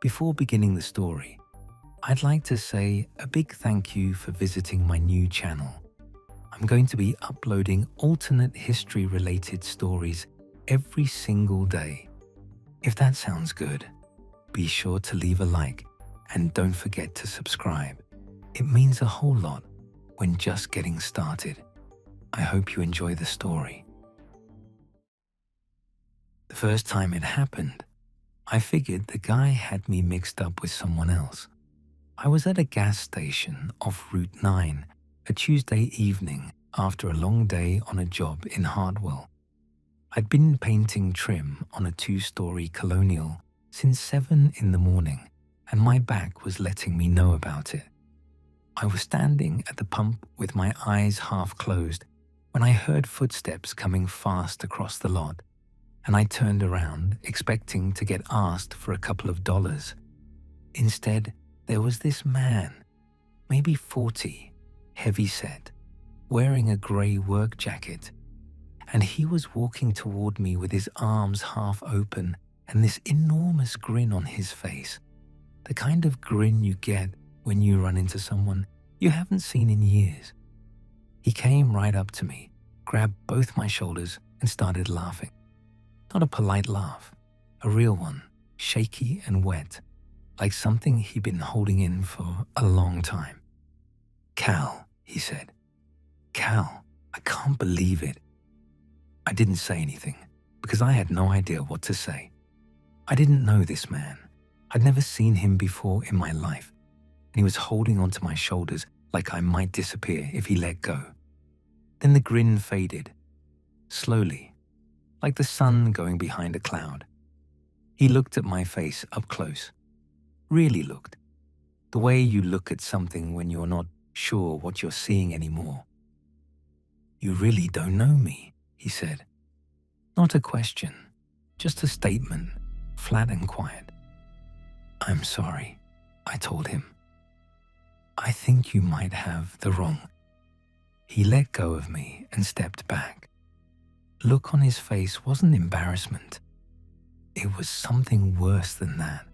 Before beginning the story, I'd like to say a big thank you for visiting my new channel. I'm going to be uploading alternate history-related stories every single day. If that sounds good, be sure to leave a like and don't forget to subscribe. It means a whole lot when just getting started. I hope you enjoy the story. The first time it happened, I figured the guy had me mixed up with someone else. I was at a gas station off Route 9 a Tuesday evening after a long day on a job in Hartwell. I'd been painting trim on a 2-story colonial since 7 in the morning, and my back was letting me know about it. I was standing at the pump with my eyes half closed when I heard footsteps coming fast across the lot, and I turned around expecting to get asked for a couple of dollars. Instead, there was this man, maybe 40, heavy-set, wearing a grey work jacket, and he was walking toward me with his arms half open and this enormous grin on his face, the kind of grin you get when you run into someone you haven't seen in years. He came right up to me, grabbed both my shoulders, and started laughing. Not a polite laugh, a real one, shaky and wet, like something he'd been holding in for a long time. "Cal," he said. "Cal, I can't believe it." I didn't say anything because I had no idea what to say. I didn't know this man. I'd never seen him before in my life, and he was holding onto my shoulders like I might disappear if he let go. Then the grin faded, slowly, like the sun going behind a cloud. He looked at my face up close. Really looked. The way you look at something when you're not sure what you're seeing anymore. "You really don't know me," he said. Not a question, just a statement, flat and quiet. "I'm sorry," I told him. "I think you might have the wrong." He let go of me and stepped back. Look on his face wasn't embarrassment. It was something worse than that.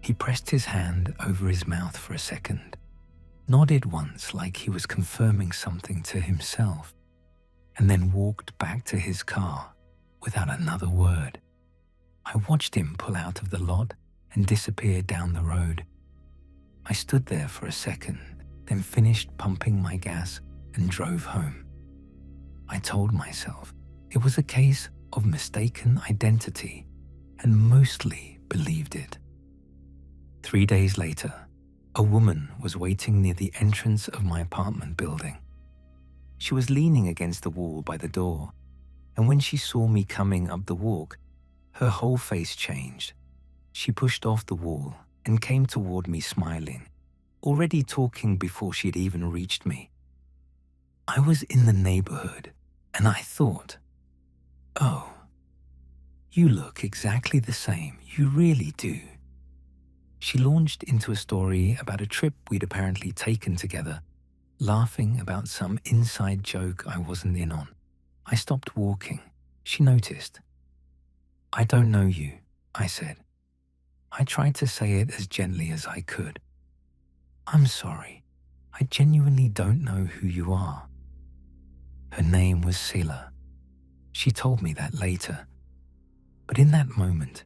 He pressed his hand over his mouth for a second, nodded once like he was confirming something to himself, and then walked back to his car without another word. I watched him pull out of the lot and disappear down the road. I stood there for a second, then finished pumping my gas and drove home. I told myself it was a case of mistaken identity and mostly believed it. 3 days later, a woman was waiting near the entrance of my apartment building. She was leaning against the wall by the door, and when she saw me coming up the walk, her whole face changed. She pushed off the wall and came toward me smiling, already talking before she had even reached me. I was in the neighborhood, and I thought, "Oh, you look exactly the same, you really do." She launched into a story about a trip we'd apparently taken together, laughing about some inside joke I wasn't in on. I stopped walking. She noticed. "I don't know you," I said. I tried to say it as gently as I could. "I'm sorry. I genuinely don't know who you are." Her name was Sila. She told me that later. But in that moment,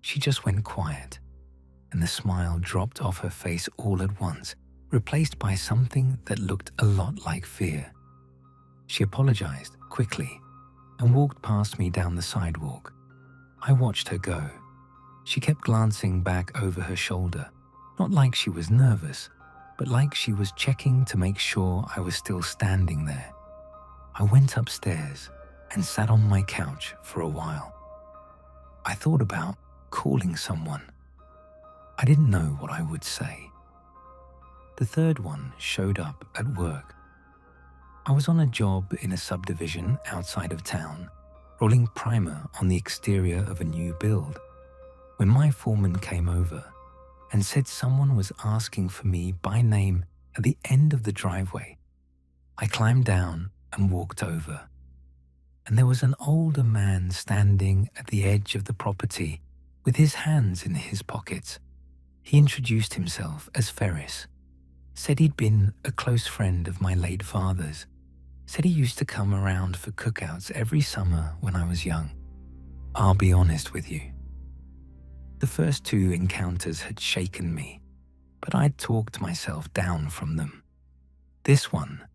she just went quiet, and the smile dropped off her face all at once, replaced by something that looked a lot like fear. She apologized quickly and walked past me down the sidewalk. I watched her go. She kept glancing back over her shoulder, not like she was nervous, but like she was checking to make sure I was still standing there. I went upstairs and sat on my couch for a while. I thought about calling someone. I didn't know what I would say. The third one showed up at work. I was on a job in a subdivision outside of town, rolling primer on the exterior of a new build, when my foreman came over and said someone was asking for me by name at the end of the driveway. I climbed down and walked over, and there was an older man standing at the edge of the property with his hands in his pockets. He introduced himself as Ferris, said he'd been a close friend of my late father's, said he used to come around for cookouts every summer when I was young. I'll be honest with you. The first two encounters had shaken me, but I'd talked myself down from them. This one,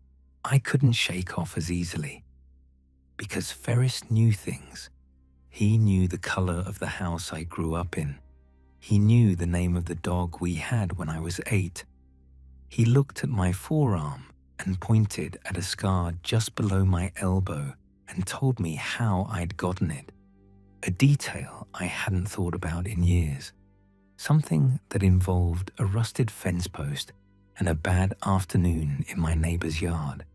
I couldn't shake off as easily, because Ferris knew things. He knew the color of the house I grew up in. He knew the name of the dog we had when I was 8. He looked at my forearm and pointed at a scar just below my elbow and told me how I'd gotten it, a detail I hadn't thought about in years, something that involved a rusted fence post and a bad afternoon in my neighbor's yard.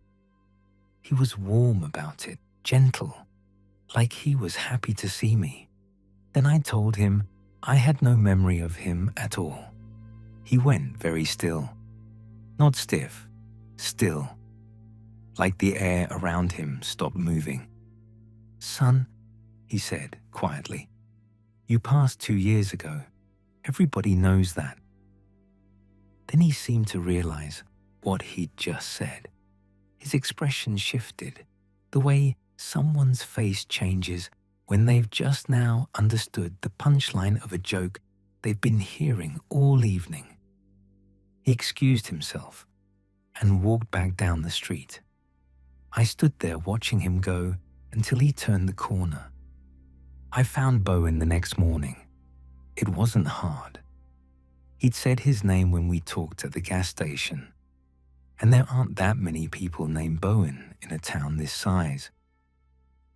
He was warm about it, gentle, like he was happy to see me. Then I told him I had no memory of him at all. He went very still. Not stiff, still, like the air around him stopped moving. "Son," he said quietly, "you passed 2 years ago. Everybody knows that." Then he seemed to realize what he'd just said. His expression shifted, the way someone's face changes when they've just now understood the punchline of a joke they've been hearing all evening. He excused himself and walked back down the street. I stood there watching him go until he turned the corner. I found Bowen the next morning. It wasn't hard. He'd said his name when we talked at the gas station, and there aren't that many people named Bowen in a town this size.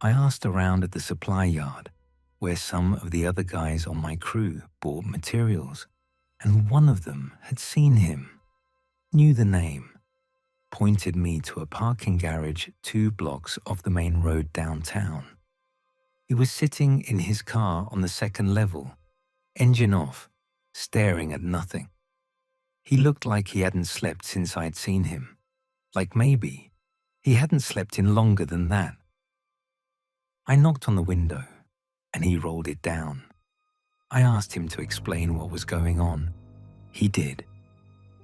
I asked around at the supply yard, where some of the other guys on my crew bought materials, and one of them had seen him, knew the name, pointed me to a parking garage 2 blocks off the main road downtown. He was sitting in his car on the 2nd level, engine off, staring at nothing. He looked like he hadn't slept since I'd seen him, like maybe he hadn't slept in longer than that. I knocked on the window, and he rolled it down. I asked him to explain what was going on. He did,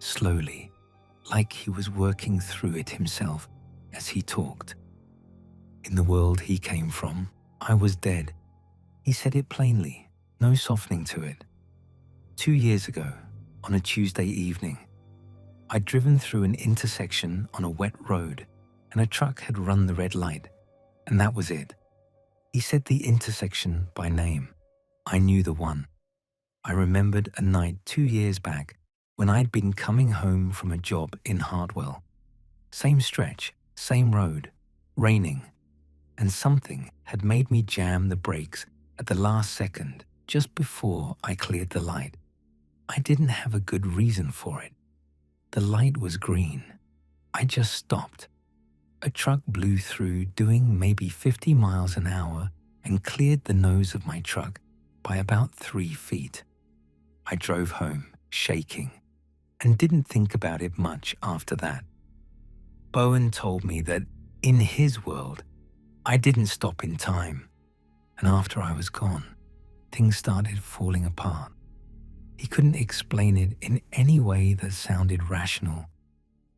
slowly, like he was working through it himself as he talked. In the world he came from, I was dead. He said it plainly, no softening to it. 2 years ago, on a Tuesday evening, I'd driven through an intersection on a wet road, and a truck had run the red light, and that was it. He said the intersection by name. I knew the one. I remembered a night 2 years back when I'd been coming home from a job in Hartwell. Same stretch, same road, raining, and something had made me jam the brakes at the last second just before I cleared the light. I didn't have a good reason for it. The light was green. I just stopped. A truck blew through doing maybe 50 miles an hour and cleared the nose of my truck by about 3 feet. I drove home, shaking, and didn't think about it much after that. Bowen told me that in his world, I didn't stop in time, and after I was gone, things started falling apart. He couldn't explain it in any way that sounded rational,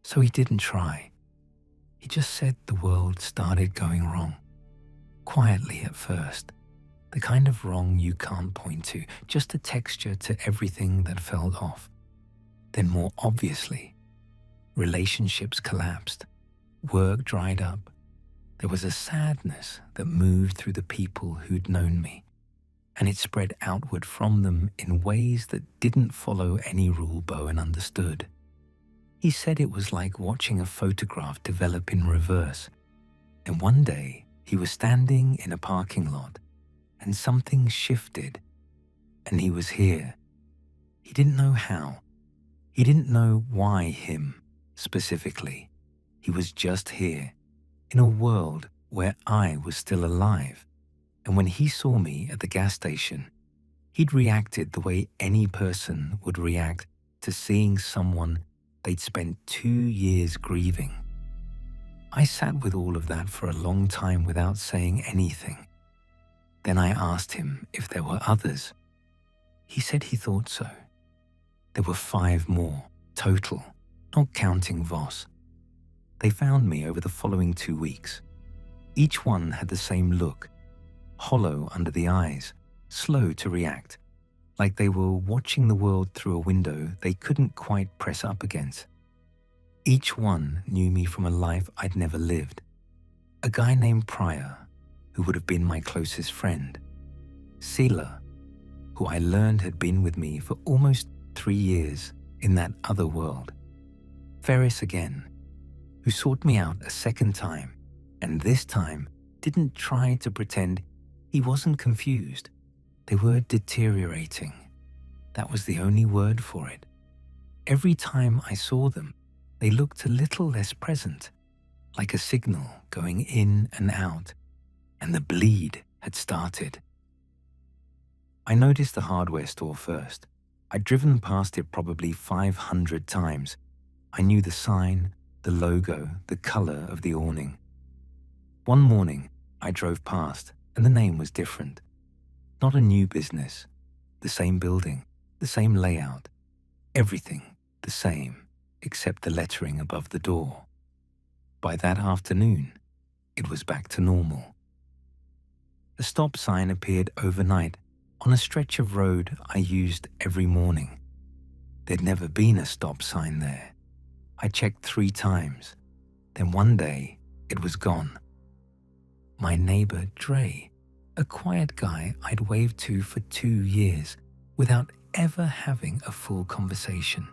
so he didn't try. He just said the world started going wrong. Quietly at first, the kind of wrong you can't point to, just a texture to everything that felt off. Then more obviously, relationships collapsed, work dried up. There was a sadness that moved through the people who'd known me, and it spread outward from them in ways that didn't follow any rule Bowen understood. He said it was like watching a photograph develop in reverse. And one day, he was standing in a parking lot, and something shifted, and he was here. He didn't know how. He didn't know why him, specifically. He was just here, in a world where I was still alive. And when he saw me at the gas station, he'd reacted the way any person would react to seeing someone they'd spent 2 years grieving. I sat with all of that for a long time without saying anything. Then I asked him if there were others. He said he thought so. There were 5 more, total, not counting Voss. They found me over the following 2 weeks. Each one had the same look, hollow under the eyes, slow to react, like they were watching the world through a window they couldn't quite press up against. Each one knew me from a life I'd never lived. A guy named Pryor, who would have been my closest friend. Sela, who I learned had been with me for almost 3 years in that other world. Ferris again, who sought me out a second time, and this time didn't try to pretend he wasn't confused. They were deteriorating. That was the only word for it. Every time I saw them, they looked a little less present, like a signal going in and out, and the bleed had started. I noticed the hardware store first. I'd driven past it probably 500 times. I knew the sign, the logo, the color of the awning. One morning, I drove past, and the name was different. Not a new business. The same building, the same layout, everything the same, except the lettering above the door. By that afternoon, it was back to normal. A stop sign appeared overnight on a stretch of road I used every morning. There'd never been a stop sign there. I checked 3 times. Then one day, it was gone. My neighbor, Dre, a quiet guy I'd waved to for 2 years without ever having a full conversation,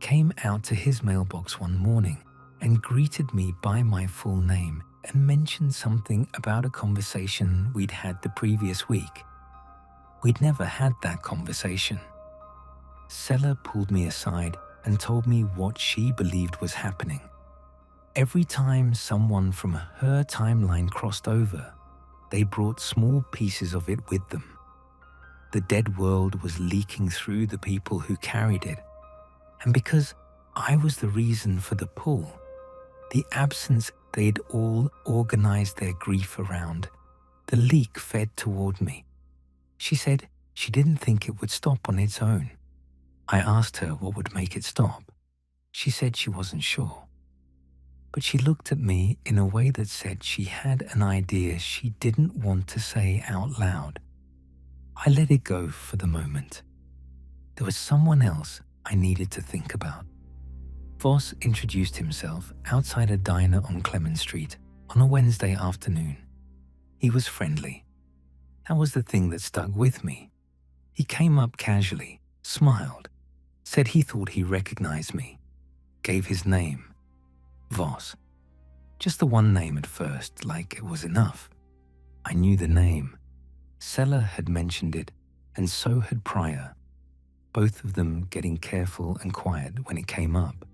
came out to his mailbox one morning and greeted me by my full name and mentioned something about a conversation we'd had the previous week. We'd never had that conversation. Sela pulled me aside and told me what she believed was happening. Every time someone from her timeline crossed over, they brought small pieces of it with them. The dead world was leaking through the people who carried it, and because I was the reason for the pull, the absence they'd all organized their grief around, the leak fed toward me. She said she didn't think it would stop on its own. I asked her what would make it stop. She said she wasn't sure. But she looked at me in a way that said she had an idea she didn't want to say out loud. I let it go for the moment. There was someone else I needed to think about. Voss introduced himself outside a diner on Clement Street on a Wednesday afternoon. He was friendly. That was the thing that stuck with me. He came up casually, smiled, said he thought he recognized me, gave his name, Voss. Just the one name at first, like it was enough. I knew the name. Sela had mentioned it, and so had Pryor, both of them getting careful and quiet when it came up.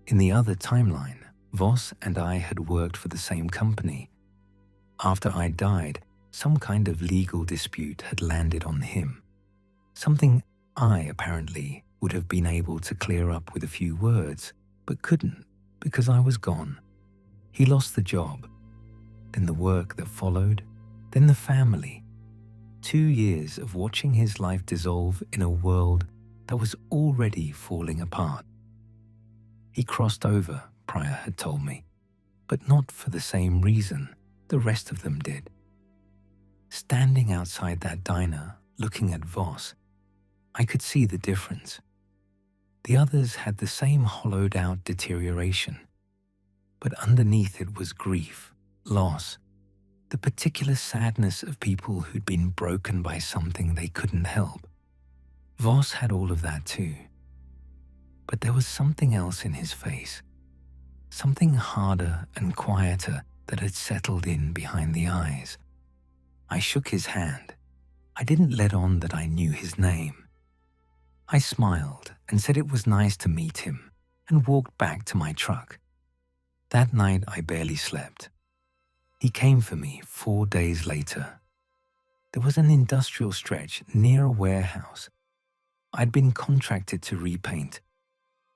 In the other timeline, Voss and I had worked for the same company. After I died, some kind of legal dispute had landed on him. Something I apparently would have been able to clear up with a few words, but couldn't because I was gone. He lost the job, then the work that followed, then the family. 2 years of watching his life dissolve in a world that was already falling apart. He crossed over, Pryor had told me, but not for the same reason the rest of them did. Standing outside that diner, looking at Voss, I could see the difference. The others had the same hollowed-out deterioration, but underneath it was grief, loss, the particular sadness of people who'd been broken by something they couldn't help. Voss had all of that too. But there was something else in his face, something harder and quieter that had settled in behind the eyes. I shook his hand. I didn't let on that I knew his name. I smiled and said it was nice to meet him and walked back to my truck. That night I barely slept. He came for me 4 days later. There was an industrial stretch near a warehouse. I'd been contracted to repaint,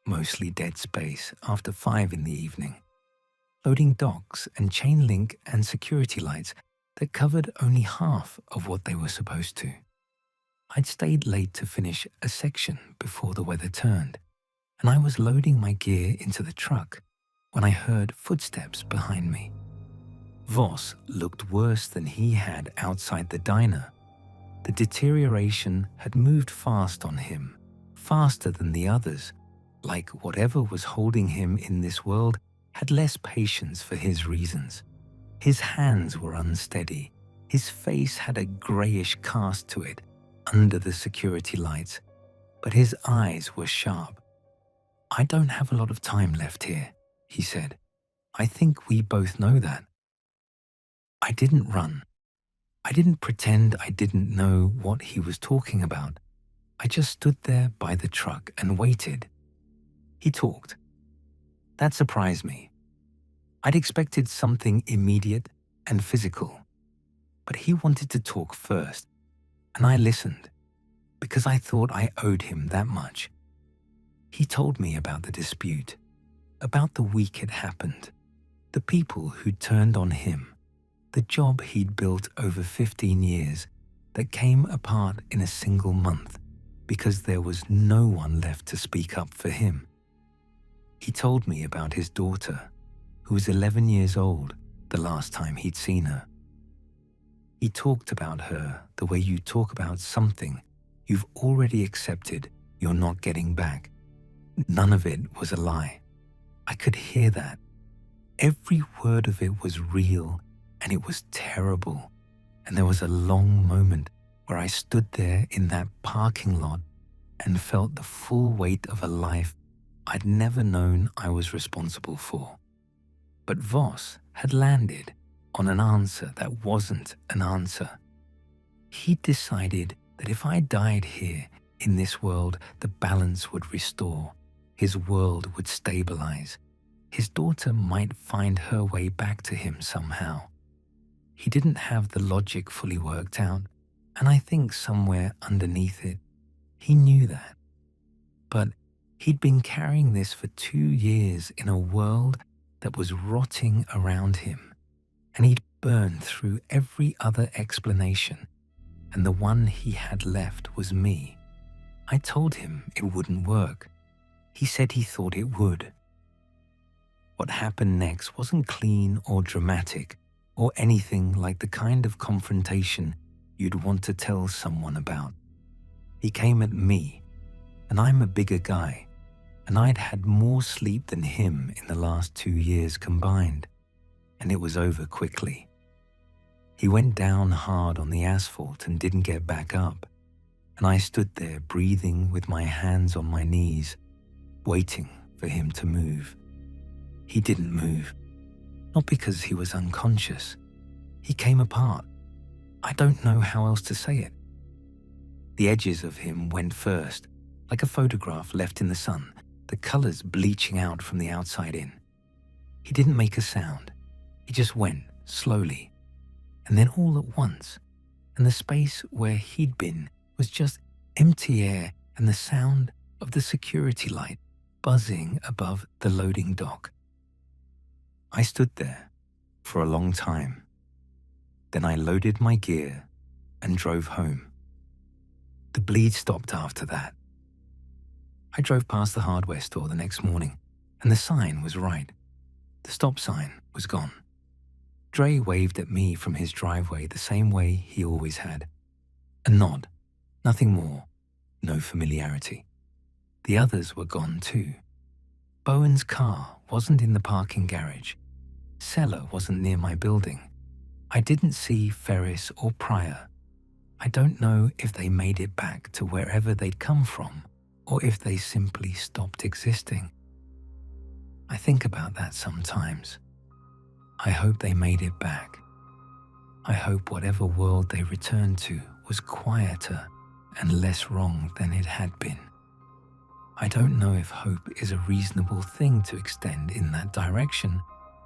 mostly dead space after 5 in the evening, loading docks and chain link and security lights that covered only half of what they were supposed to. I'd stayed late to finish a section before the weather turned, and I was loading my gear into the truck when I heard footsteps behind me. Voss looked worse than he had outside the diner. The deterioration had moved fast on him, faster than the others, like whatever was holding him in this world had less patience for his reasons. His hands were unsteady. His face had a grayish cast to it under the security lights, but his eyes were sharp. "I don't have a lot of time left here," he said. "I think we both know that." I didn't run. I didn't pretend I didn't know what he was talking about. I just stood there by the truck and waited. He talked. That surprised me. I'd expected something immediate and physical, but he wanted to talk first, and I listened because I thought I owed him that much. He told me about the dispute, about the week it happened, the people who'd turned on him, the job he'd built over 15 years that came apart in a single month because there was no one left to speak up for him. He told me about his daughter, who was 11 years old the last time he'd seen her. He talked about her the way you talk about something you've already accepted you're not getting back. None of it was a lie. I could hear that. Every word of it was real, and it was terrible. And there was a long moment where I stood there in that parking lot and felt the full weight of a life I'd never known I was responsible for. But Voss had landed on an answer that wasn't an answer. He decided that if I died here in this world, the balance would restore. His world would stabilize. His daughter might find her way back to him somehow. He didn't have the logic fully worked out, and I think somewhere underneath it, he knew that. But he'd been carrying this for 2 years in a world that was rotting around him, and he'd burned through every other explanation, and the one he had left was me. I told him it wouldn't work. He said he thought it would. What happened next wasn't clean or dramatic or anything like the kind of confrontation you'd want to tell someone about. He came at me, and I'm a bigger guy, and I'd had more sleep than him in the last 2 years combined, and it was over quickly. He went down hard on the asphalt and didn't get back up, and I stood there breathing with my hands on my knees, waiting for him to move. He didn't move, not because he was unconscious. He came apart. I don't know how else to say it. The edges of him went first, like a photograph left in the sun, the colors bleaching out from the outside in. He didn't make a sound. He just went slowly, and then all at once, and the space where he'd been was just empty air and the sound of the security light buzzing above the loading dock. I stood there for a long time. Then I loaded my gear and drove home. The bleed stopped after that. I drove past the hardware store the next morning, and the sign was right. The stop sign was gone. Dre waved at me from his driveway the same way he always had. A nod, nothing more, no familiarity. The others were gone too. Bowen's car wasn't in the parking garage. Cellar wasn't near my building. I didn't see Ferris or Pryor. I don't know if they made it back to wherever they'd come from, or if they simply stopped existing. I think about that sometimes. I hope they made it back. I hope whatever world they returned to was quieter and less wrong than it had been. I don't know if hope is a reasonable thing to extend in that direction,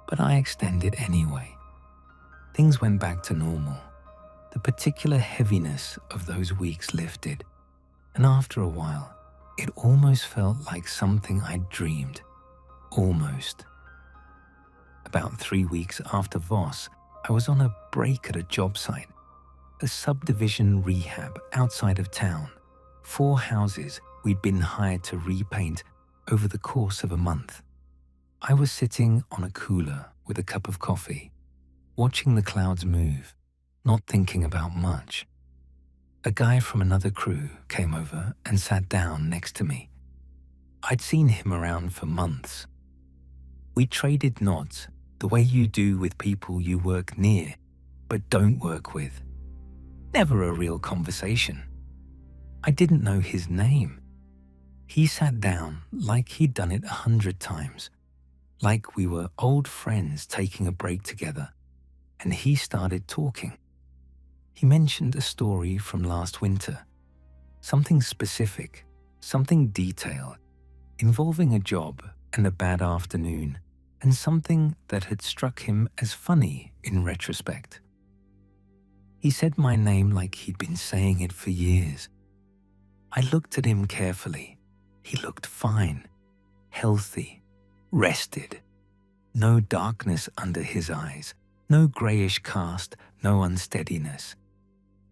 but I extend it anyway. Things went back to normal. The particular heaviness of those weeks lifted, and after a while, it almost felt like something I'd dreamed. Almost. About 3 weeks after Voss, I was on a break at a job site. a subdivision rehab outside of town, 4 houses we'd been hired to repaint over the course of a month. I was sitting on a cooler with a cup of coffee, watching the clouds move, not thinking about much. A guy from another crew came over and sat down next to me. I'd seen him around for months. We traded nods the way you do with people you work near but don't work with. Never a real conversation. I didn't know his name. He sat down like he'd done it 100 times, like we were old friends taking a break together, and he started talking. He mentioned a story from last winter, something specific, something detailed, involving a job and a bad afternoon, and something that had struck him as funny in retrospect. He said my name like he'd been saying it for years. I looked at him carefully. He looked fine, healthy, rested. No darkness under his eyes, no grayish cast, no unsteadiness.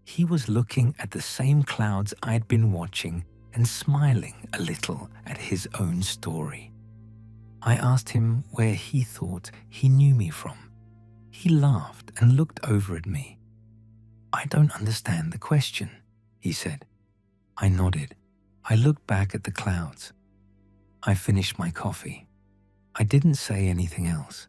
He was looking at the same clouds I'd been watching and smiling a little at his own story. I asked him where he thought he knew me from. He laughed and looked over at me. "I don't understand the question," he said. I nodded. I looked back at the clouds. I finished my coffee. I didn't say anything else.